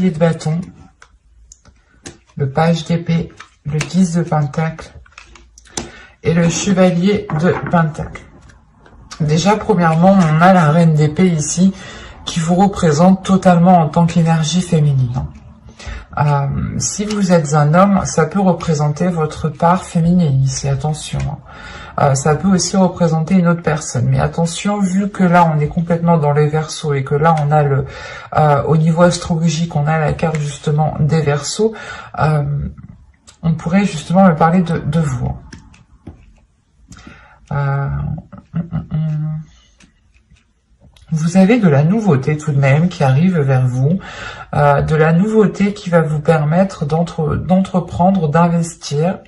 chevalier de bâton, le page d'épée, le 10 de pentacle et le chevalier de pentacle. Déjà, premièrement, on a la reine d'épée ici qui vous représente totalement en tant qu'énergie féminine. Si vous êtes un homme, ça peut représenter votre part féminine ici, attention. Ça peut aussi représenter une autre personne, mais attention, vu que là on est complètement dans les Verseaux et que là on a au niveau astrologique, on a la carte justement des Verseaux, on pourrait justement me parler de vous. Vous avez de la nouveauté tout de même qui arrive vers vous, de la nouveauté qui va vous permettre d'entreprendre, d'investir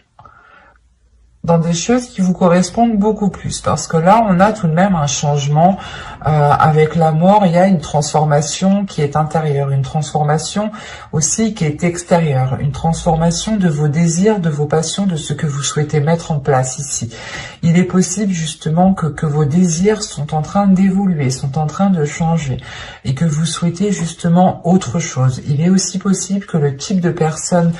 dans des choses qui vous correspondent beaucoup plus. Parce que là, on a tout de même un changement. Avec la mort, il y a une transformation qui est intérieure, une transformation aussi qui est extérieure, une transformation de vos désirs, de vos passions, de ce que vous souhaitez mettre en place ici. Il est possible justement que vos désirs sont en train d'évoluer, sont en train de changer et que vous souhaitez justement autre chose. Il est aussi possible que le type de personne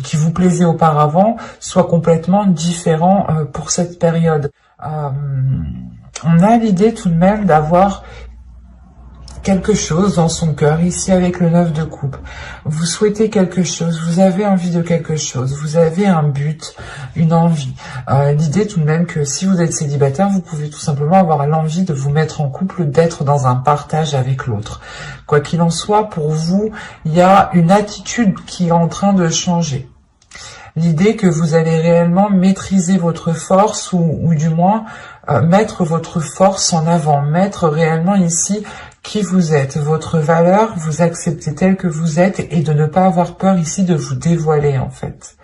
qui vous plaisait auparavant soit complètement différent pour cette période. On a l'idée tout de même d'avoir quelque chose dans son cœur, ici avec le 9 de coupe. Vous souhaitez quelque chose, vous avez envie de quelque chose, vous avez un but, une envie. L'idée tout de même que si vous êtes célibataire, vous pouvez tout simplement avoir l'envie de vous mettre en couple, d'être dans un partage avec l'autre. Quoi qu'il en soit, pour vous, il y a une attitude qui est en train de changer. L'idée que vous allez réellement maîtriser votre force ou du moins mettre votre force en avant, mettre réellement ici qui vous êtes, votre valeur, vous acceptez tel que vous êtes et de ne pas avoir peur ici de vous dévoiler en fait.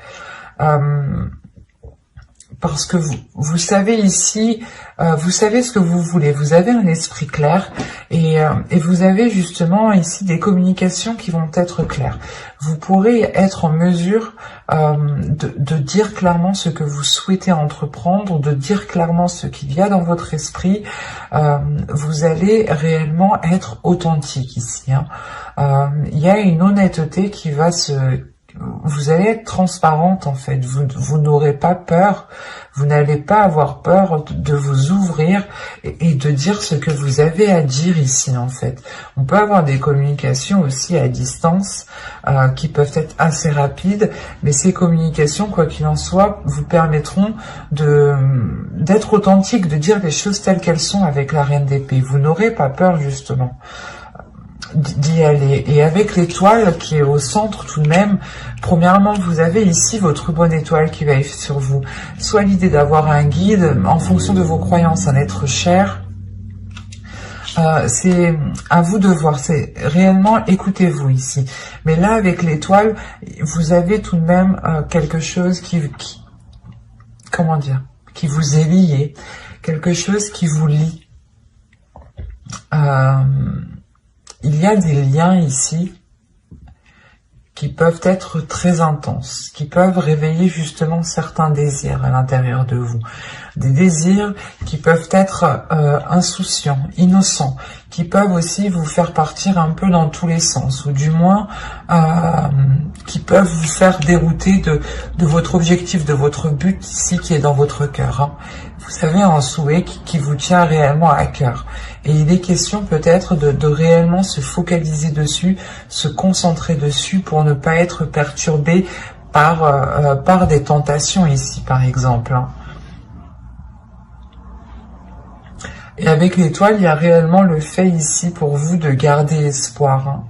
Parce que vous savez ici, vous savez ce que vous voulez, vous avez un esprit clair et vous avez justement ici des communications qui vont être claires. Vous pourrez être en mesure de dire clairement ce que vous souhaitez entreprendre, de dire clairement ce qu'il y a dans votre esprit. Vous allez réellement être authentique ici. Il y a une honnêteté qui va vous allez être transparente en fait, vous n'aurez pas peur, vous n'allez pas avoir peur de vous ouvrir et de dire ce que vous avez à dire ici en fait. On peut avoir des communications aussi à distance qui peuvent être assez rapides, mais ces communications, quoi qu'il en soit, vous permettront d'être authentique, de dire les choses telles qu'elles sont avec la reine d'épée. Vous n'aurez pas peur justement d'y aller. Et avec l'étoile qui est au centre tout de même, premièrement, vous avez ici votre bonne étoile qui va sur vous. Soit l'idée d'avoir un guide en fonction de vos croyances, un être cher. C'est à vous de voir, c'est réellement écoutez-vous ici. Mais là, avec l'étoile, vous avez tout de même quelque chose comment dire, qui vous est lié, quelque chose qui vous lie. Il y a des liens ici qui peuvent être très intenses, qui peuvent réveiller justement certains désirs à l'intérieur de vous. Des désirs qui peuvent être insouciants, innocents, qui peuvent aussi vous faire partir un peu dans tous les sens, ou du moins qui peuvent vous faire dérouter de votre objectif, de votre but ici qui est dans votre cœur. Vous savez, un souhait qui vous tient réellement à cœur. Et il est question peut-être de réellement se focaliser dessus, se concentrer dessus pour ne pas être perturbé par des tentations ici, par exemple. Et avec l'étoile, il y a réellement le fait ici pour vous de garder espoir.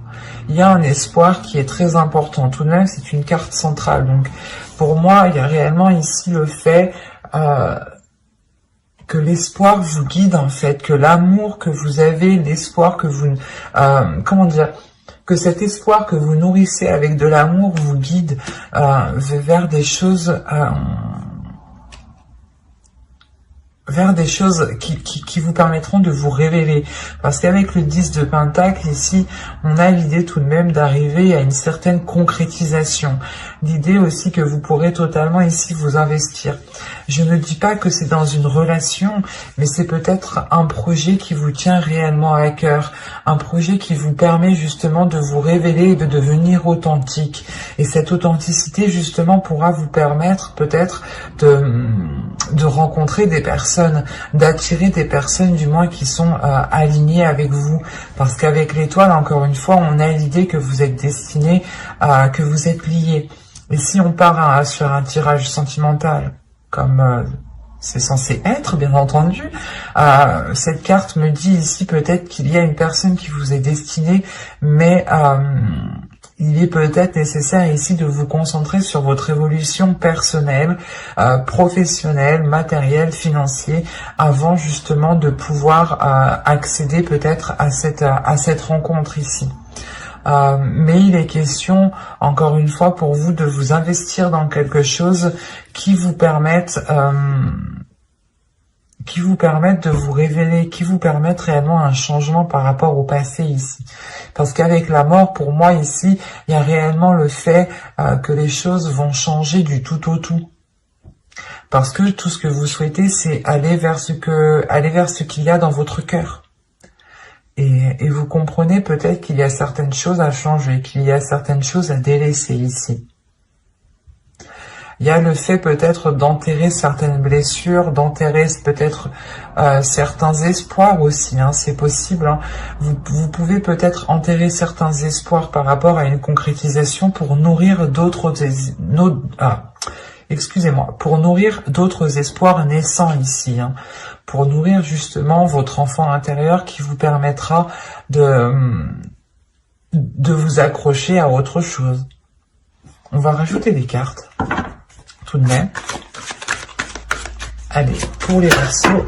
Il y a un espoir qui est très important. Tout de même, c'est une carte centrale. Donc, pour moi, il y a réellement ici le fait que l'espoir vous guide en fait, que l'amour que vous avez, l'espoir que vous, comment dire, que cet espoir que vous nourrissez avec de l'amour vous guide vers des choses vers des choses qui vous permettront de vous révéler. Parce qu'avec le 10 de Pentacle, ici, on a l'idée tout de même d'arriver à une certaine concrétisation. L'idée aussi que vous pourrez totalement ici vous investir. Je ne dis pas que c'est dans une relation, mais c'est peut-être un projet qui vous tient réellement à cœur. Un projet qui vous permet justement de vous révéler et de devenir authentique. Et cette authenticité, justement, pourra vous permettre peut-être de rencontrer des personnes, d'attirer des personnes du moins qui sont alignées avec vous. Parce qu'avec l'étoile, encore une fois, on a l'idée que vous êtes destiné, que vous êtes liés. Et si on part sur un tirage sentimental, comme c'est censé être, bien entendu, cette carte me dit ici peut-être qu'il y a une personne qui vous est destinée, mais il est peut-être nécessaire ici de vous concentrer sur votre évolution personnelle, professionnelle, matérielle, financière, avant justement de pouvoir accéder peut-être à cette rencontre ici. Mais il est question, encore une fois, pour vous de vous investir dans quelque chose qui vous permette de vous révéler, qui vous permette réellement un changement par rapport au passé ici. Parce qu'avec la mort, pour moi ici, il y a réellement le fait que les choses vont changer du tout au tout. Parce que tout ce que vous souhaitez, c'est aller vers ce qu'il y a dans votre cœur. Et vous comprenez peut-être qu'il y a certaines choses à changer, qu'il y a certaines choses à délaisser ici. Il y a le fait peut-être d'enterrer certaines blessures, d'enterrer peut-être certains espoirs aussi, hein, c'est possible. Hein. Vous pouvez peut-être enterrer certains espoirs par rapport à une concrétisation pour nourrir pour nourrir d'autres espoirs naissants ici, hein, pour nourrir justement votre enfant intérieur qui vous permettra de vous accrocher à autre chose. On va rajouter des cartes, tout de même. Allez, pour les Verseaux,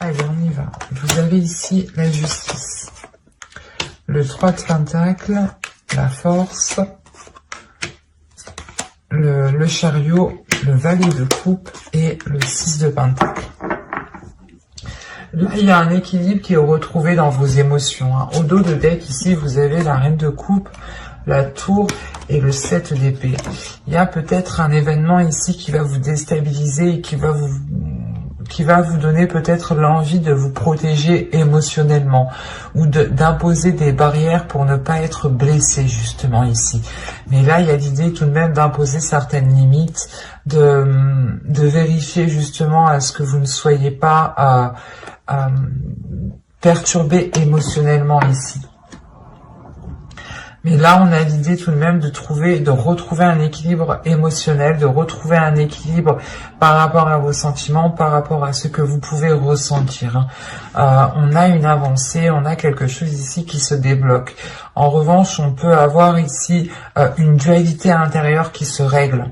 allez, on y va. Vous avez ici la justice, le 3 de Pentacle, la force, le chariot, le valet de coupe et le 6 de Pentacle. Là, il y a un équilibre qui est retrouvé dans vos émotions. Hein. Au dos de deck, ici, vous avez la reine de coupe, la tour et le 7 d'épée. Il y a peut-être un événement ici qui va vous déstabiliser et qui va vous donner peut-être l'envie de vous protéger émotionnellement ou d'imposer des barrières pour ne pas être blessé justement ici. Mais là, il y a l'idée tout de même d'imposer certaines limites, de vérifier justement à ce que vous ne soyez pas perturbé émotionnellement ici. Mais là, on a l'idée tout de même de retrouver un équilibre émotionnel, de retrouver un équilibre par rapport à vos sentiments, par rapport à ce que vous pouvez ressentir. On a une avancée, on a quelque chose ici qui se débloque. En revanche, on peut avoir ici une dualité intérieure qui se règle.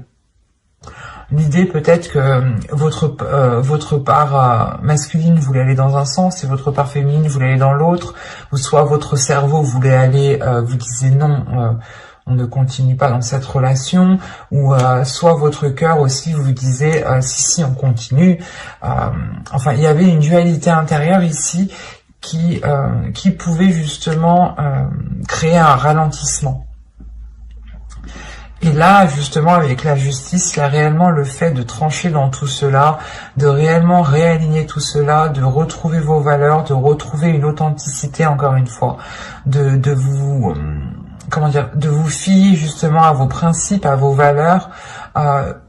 L'idée peut-être que votre part masculine voulait aller dans un sens et votre part féminine voulait aller dans l'autre, ou soit votre cerveau voulait aller, vous disiez non, on ne continue pas dans cette relation, ou soit votre cœur aussi vous disait si on continue. Enfin, il y avait une dualité intérieure ici qui pouvait justement créer un ralentissement. Et là, justement, avec la justice, il y a réellement le fait de trancher dans tout cela, de réellement réaligner tout cela, de retrouver vos valeurs, de retrouver une authenticité, encore une fois, de vous fier justement à vos principes, à vos valeurs,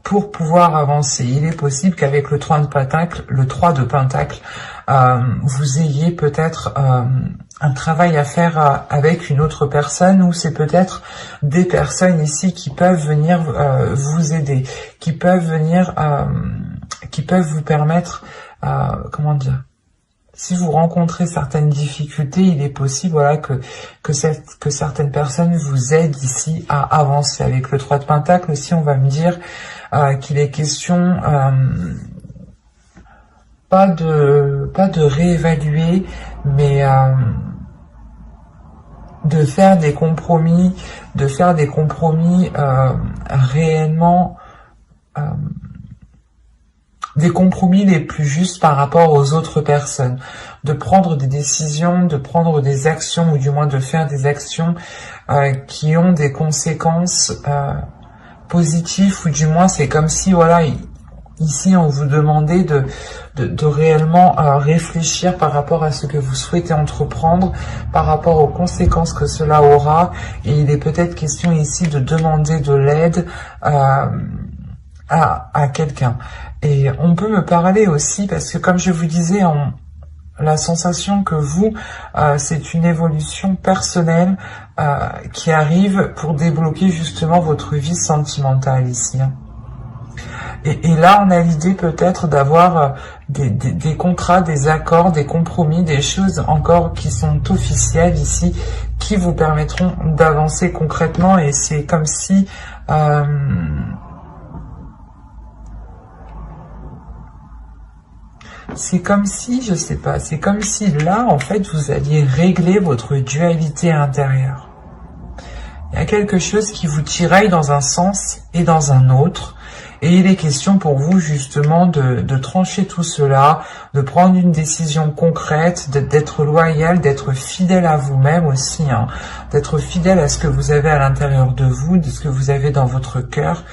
pour pouvoir avancer. Il est possible qu'avec le 3 de Pentacle, vous ayez peut-être un travail à faire avec une autre personne, ou c'est peut-être des personnes ici qui peuvent venir vous aider, qui peuvent vous permettre, si vous rencontrez certaines difficultés, il est possible, voilà, que certaines personnes vous aident ici à avancer. Avec le 3 de Pentacle aussi, on va me dire qu'il est question pas de réévaluer, mais de faire des compromis, réellement des compromis les plus justes par rapport aux autres personnes, de prendre des décisions, de prendre des actions, ou du moins de faire des actions qui ont des conséquences positives, ou du moins c'est comme si, voilà, ici on vous demandait de réellement réfléchir par rapport à ce que vous souhaitez entreprendre, par rapport aux conséquences que cela aura, et il est peut-être question ici de demander de l'aide à quelqu'un. Et on peut me parler aussi, parce que comme je vous disais, la sensation que vous, c'est une évolution personnelle qui arrive pour débloquer justement votre vie sentimentale ici. Et là, on a l'idée peut-être d'avoir des contrats, des accords, des compromis, des choses encore qui sont officielles ici, qui vous permettront d'avancer concrètement. Et c'est comme si... c'est comme si, je sais pas, c'est comme si là, en fait, vous alliez régler votre dualité intérieure. Il y a quelque chose qui vous tiraille dans un sens et dans un autre. Et il est question pour vous justement de trancher tout cela, de prendre une décision concrète, d'être loyal, d'être fidèle à vous-même aussi, hein, d'être fidèle à ce que vous avez à l'intérieur de vous, de ce que vous avez dans votre cœur,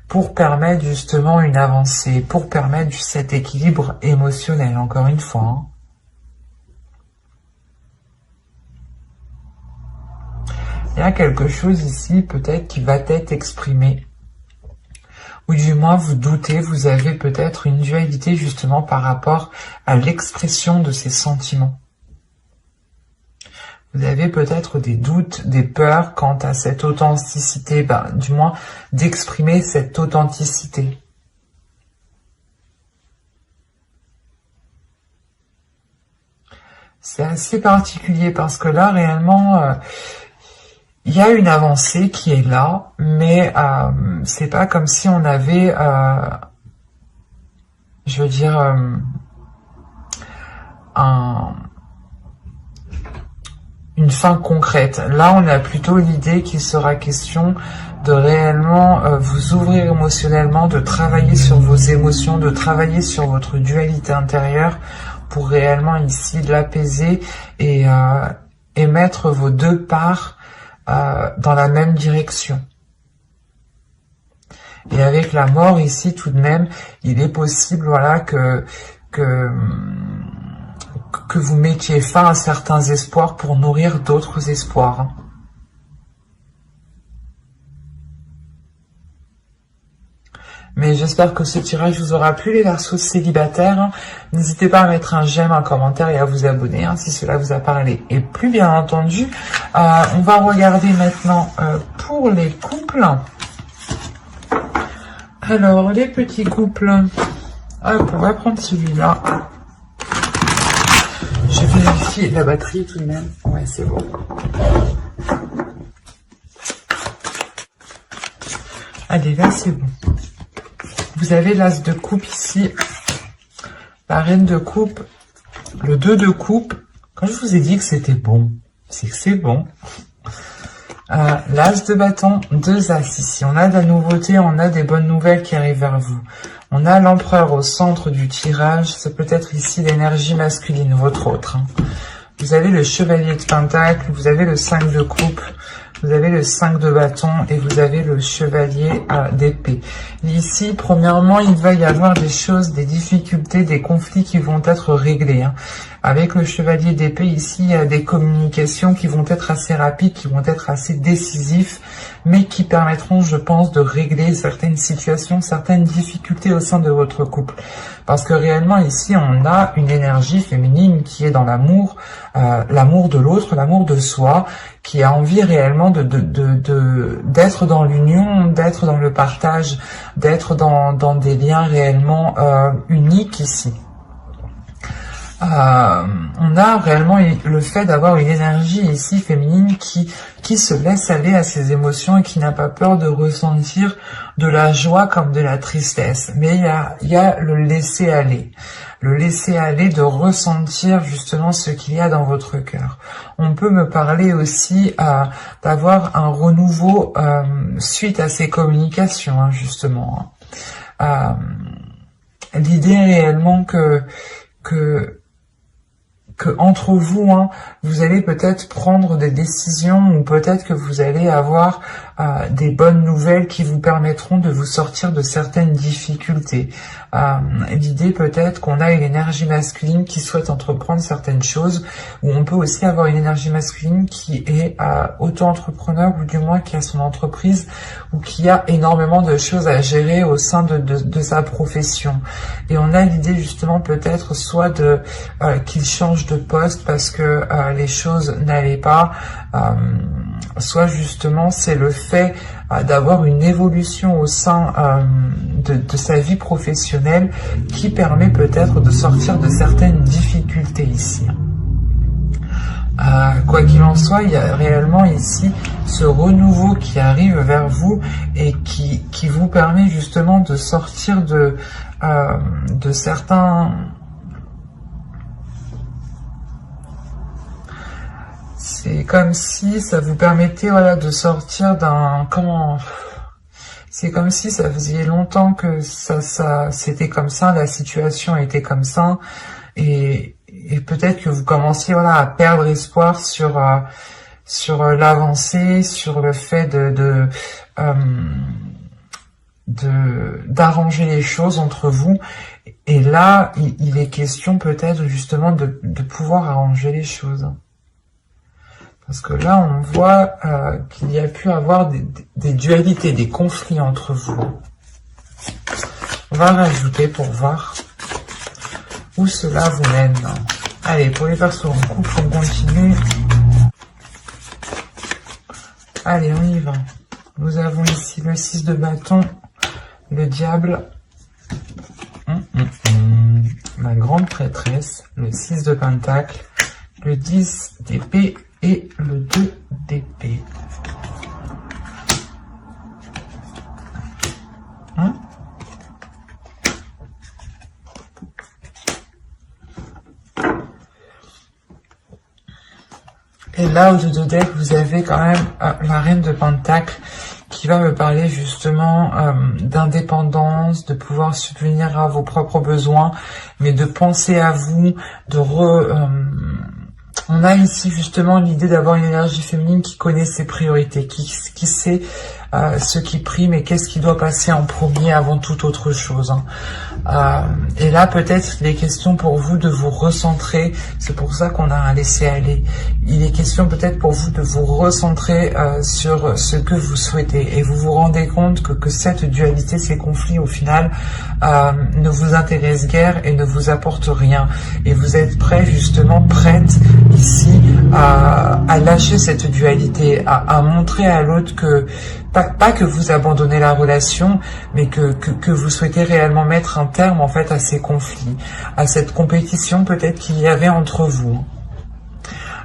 pour permettre justement une avancée, pour permettre cet équilibre émotionnel, encore une fois. Hein. Il y a quelque chose ici peut-être qui va être exprimé. Ou du moins vous doutez, vous avez peut-être une dualité justement par rapport à l'expression de ces sentiments. Vous avez peut-être des doutes, des peurs quant à cette authenticité, du moins d'exprimer cette authenticité. C'est assez particulier parce que là réellement... il y a une avancée qui est là, mais c'est pas comme si on avait, je veux dire, une fin concrète. Là, on a plutôt l'idée qu'il sera question de réellement vous ouvrir émotionnellement, de travailler sur vos émotions, de travailler sur votre dualité intérieure pour réellement ici l'apaiser et mettre vos deux parts dans la même direction. Et avec la mort ici, tout de même, il est possible, voilà, que vous mettiez fin à certains espoirs pour nourrir d'autres espoirs. Mais j'espère que ce tirage vous aura plu, les Verseaux célibataires. N'hésitez pas à mettre un j'aime, un commentaire et à vous abonner si cela vous a parlé. Et plus bien entendu, on va regarder maintenant pour les couples. Alors, les petits couples. Hop, on va prendre celui-là. Je vérifie la batterie tout de même. Ouais, c'est bon. Allez, là, c'est bon. Vous avez l'as de coupe ici, la reine de coupe, le 2 de coupe. Quand je vous ai dit que c'était bon, c'est que c'est bon. L'as de bâton, 2 as ici. On a de la nouveauté, on a des bonnes nouvelles qui arrivent vers vous. On a l'empereur au centre du tirage. C'est peut-être ici l'énergie masculine, votre autre. Hein. Vous avez le chevalier de pentacle, vous avez le 5 de coupe. Vous avez le 5 de bâton et vous avez le chevalier d'épée. Ici, premièrement, il va y avoir des choses, des difficultés, des conflits qui vont être réglés. Hein. Avec le chevalier d'épée, ici, il y a des communications qui vont être assez rapides, qui vont être assez décisifs, mais qui permettront, je pense, de régler certaines situations, certaines difficultés au sein de votre couple. Parce que réellement, ici, on a une énergie féminine qui est dans l'amour, l'amour de l'autre, l'amour de soi, qui a envie réellement d'être dans l'union, d'être dans le partage, d'être dans des liens réellement uniques ici. On a réellement le fait d'avoir une énergie ici féminine qui se laisse aller à ses émotions et qui n'a pas peur de ressentir de la joie comme de la tristesse. Mais il y a le laisser aller. Le laisser aller, de ressentir justement ce qu'il y a dans votre cœur. On peut me parler aussi d'avoir un renouveau suite à ces communications, hein, justement. l'idée est réellement que entre vous, hein, vous allez peut-être prendre des décisions ou peut-être que vous allez avoir des bonnes nouvelles qui vous permettront de vous sortir de certaines difficultés. L'idée peut-être qu'on a une énergie masculine qui souhaite entreprendre certaines choses, ou on peut aussi avoir une énergie masculine qui est auto-entrepreneur ou du moins qui a son entreprise ou qui a énormément de choses à gérer au sein de sa profession. Et on a l'idée justement peut-être soit de qu'il change de poste parce que les choses n'allaient pas, soit justement c'est le fait d'avoir une évolution au sein de sa vie professionnelle qui permet peut-être de sortir de certaines difficultés ici. Quoi qu'il en soit, il y a réellement ici ce renouveau qui arrive vers vous et qui vous permet justement de sortir de certains... C'est comme si ça vous permettait, voilà, de sortir d'un... Comment... C'est comme si ça faisait longtemps que ça c'était comme ça, la situation était comme ça, et peut-être que vous commenciez, voilà, à perdre espoir sur l'avancée, sur le fait d'arranger les choses entre vous. Et là, il est question peut-être justement de pouvoir arranger les choses. Parce que là, on voit qu'il y a pu avoir des dualités, des conflits entre vous. On va rajouter pour voir où cela vous mène. Allez, pour les persos en couple, on continue. Allez, on y va. Nous avons ici le 6 de bâton, le diable, la grande prêtresse, le 6 de pentacle, le 10 d'épée, et le 2 d'épée. Et là, au 2 de deck, vous avez quand même la reine de pentacle qui va me parler justement d'indépendance, de pouvoir subvenir à vos propres besoins, mais de penser à vous, on a ici justement l'idée d'avoir une énergie féminine qui connaît ses priorités, qui sait ce qui prime et qu'est-ce qui doit passer en premier avant toute autre chose. Et là, peut-être, il est question pour vous de vous recentrer. C'est pour ça qu'on a un laisser-aller. Il est question peut-être pour vous de vous recentrer sur ce que vous souhaitez. Et vous vous rendez compte que cette dualité, ces conflits, au final, ne vous intéressent guère et ne vous apportent rien. Et vous êtes prêt, justement, prête ici à lâcher cette dualité, à montrer à l'autre que pas que vous abandonnez la relation, mais que vous souhaitez réellement mettre un terme en fait à ces conflits, à cette compétition peut-être qu'il y avait entre vous.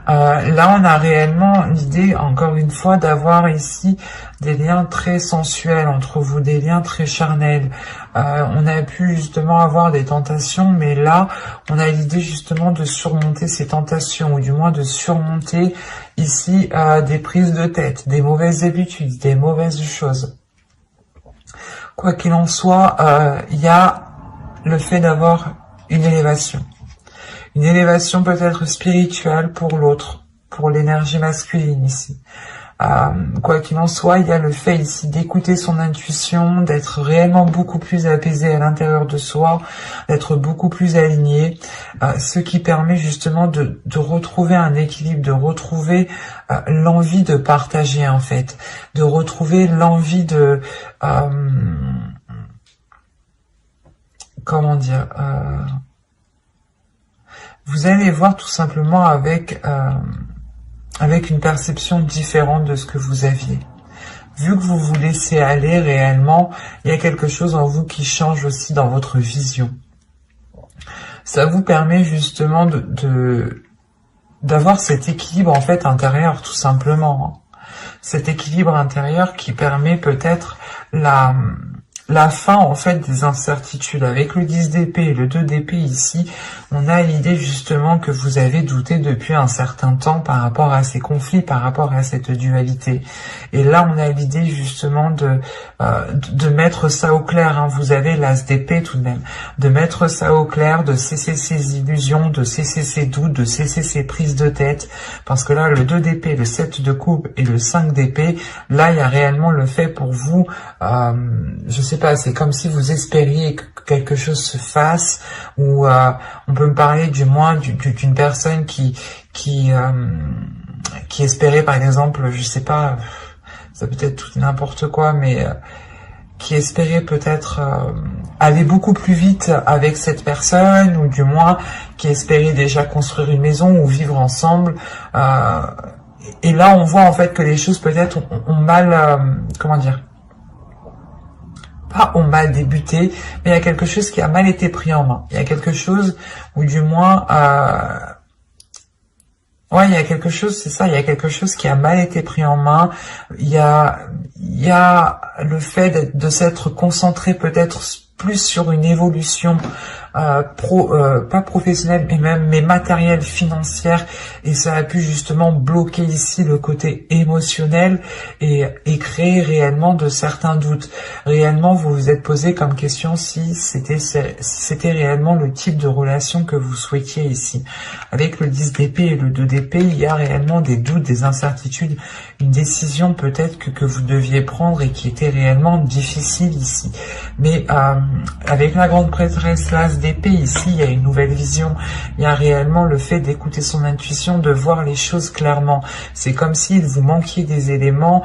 Là, on a réellement l'idée, encore une fois, d'avoir ici des liens très sensuels entre vous, des liens très charnels. On a pu justement avoir des tentations, mais là, on a l'idée justement de surmonter ces tentations, ou du moins de surmonter ici des prises de tête, des mauvaises habitudes, des mauvaises choses. Quoi qu'il en soit, il y a le fait d'avoir une élévation. Une élévation peut-être spirituelle pour l'autre, pour l'énergie masculine ici. Quoi qu'il en soit, il y a le fait ici d'écouter son intuition, d'être réellement beaucoup plus apaisé à l'intérieur de soi, d'être beaucoup plus aligné, ce qui permet justement de retrouver un équilibre, de retrouver l'envie de partager en fait, de retrouver l'envie de... comment dire vous allez voir tout simplement avec une perception différente de ce que vous aviez. Vu que vous vous laissez aller réellement, il y a quelque chose en vous qui change aussi dans votre vision. Ça vous permet justement d'avoir cet équilibre en fait intérieur tout simplement. Cet équilibre intérieur qui permet peut-être la fin en fait des incertitudes. Avec le 10 d'épée et le 2 d'épée ici, on a l'idée justement que vous avez douté depuis un certain temps par rapport à ces conflits, par rapport à cette dualité. Et là, on a l'idée justement de mettre ça au clair. Hein. Vous avez l'as d'épée tout de même. De mettre ça au clair, de cesser ses illusions, de cesser ses doutes, de cesser ses prises de tête. Parce que là, le 2 d'épée, le 7 de coupe et le 5 d'épée, là, il y a réellement le fait pour vous, je sais pas, c'est comme si vous espériez que quelque chose se fasse, ou on peut me parler du moins d'une personne qui espérait par exemple, je sais pas, ça peut être tout n'importe quoi, mais qui espérait peut-être aller beaucoup plus vite avec cette personne, ou du moins qui espérait déjà construire une maison ou vivre ensemble. Et là, on voit en fait que les choses peut-être ont mal, comment dire, pas ont mal débuté, mais il y a quelque chose qui a mal été pris en main. Il y a quelque chose, ou du moins, ouais, il y a quelque chose, c'est ça, il y a quelque chose qui a mal été pris en main. Il y a le fait de s'être concentré peut-être plus sur une évolution pas professionnelle mais matérielle, financière, et ça a pu justement bloquer ici le côté émotionnel et créer réellement de certains doutes. Réellement, vous vous êtes posé comme question si c'était réellement le type de relation que vous souhaitiez ici. Avec le 10 d'épée et le 2 d'épée, il y a réellement des doutes, des incertitudes, une décision peut-être que vous deviez prendre et qui était réellement difficile ici. Mais avec la grande prêtresse, l'as d'épée, ici, il y a une nouvelle vision. Il y a réellement le fait d'écouter son intuition, de voir les choses clairement. C'est comme s'il vous manquiez des éléments.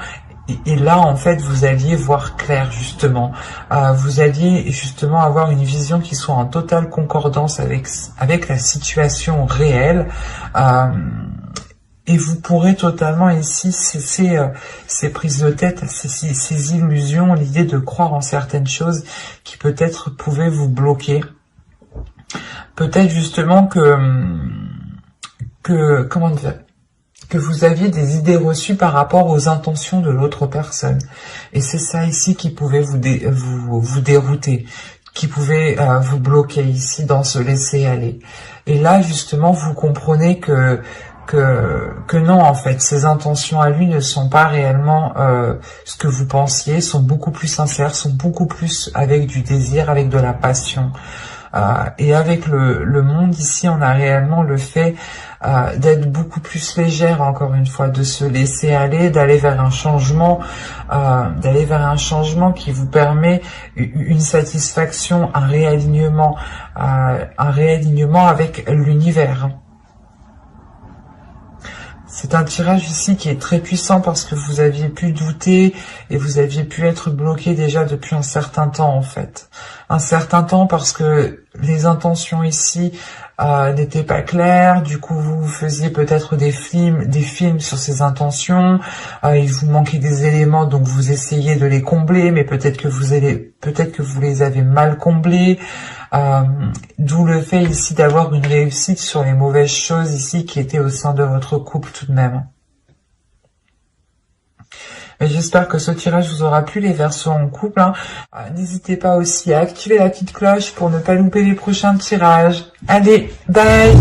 Et là, en fait, vous alliez voir clair, justement. Vous alliez, justement, avoir une vision qui soit en totale concordance avec la situation réelle. Et vous pourrez totalement ici cesser ces prises de tête, ces illusions, l'idée de croire en certaines choses qui peut-être pouvaient vous bloquer. Peut-être justement comment dire, que vous aviez des idées reçues par rapport aux intentions de l'autre personne. Et c'est ça ici qui pouvait vous dérouter, qui pouvait vous bloquer ici dans ce laisser aller. Et là, justement, vous comprenez que non, en fait, ses intentions à lui ne sont pas réellement ce que vous pensiez, sont beaucoup plus sincères, sont beaucoup plus avec du désir, avec de la passion. Et avec le monde ici, on a réellement le fait d'être beaucoup plus légère, encore une fois, de se laisser aller, d'aller vers un changement, qui vous permet une satisfaction, un réalignement avec l'univers. C'est un tirage ici qui est très puissant parce que vous aviez pu douter et vous aviez pu être bloqué déjà depuis un certain temps en fait. Un certain temps parce que les intentions ici n'étaient pas claires, du coup vous faisiez peut-être des films sur ces intentions, il vous manquait des éléments donc vous essayez de les combler, mais peut-être que vous les avez mal comblés. D'où le fait ici d'avoir une réussite sur les mauvaises choses ici qui étaient au sein de votre couple tout de même. Mais j'espère que ce tirage vous aura plu, les Verseaux en couple. N'hésitez pas aussi à activer la petite cloche pour ne pas louper les prochains tirages. Allez, bye!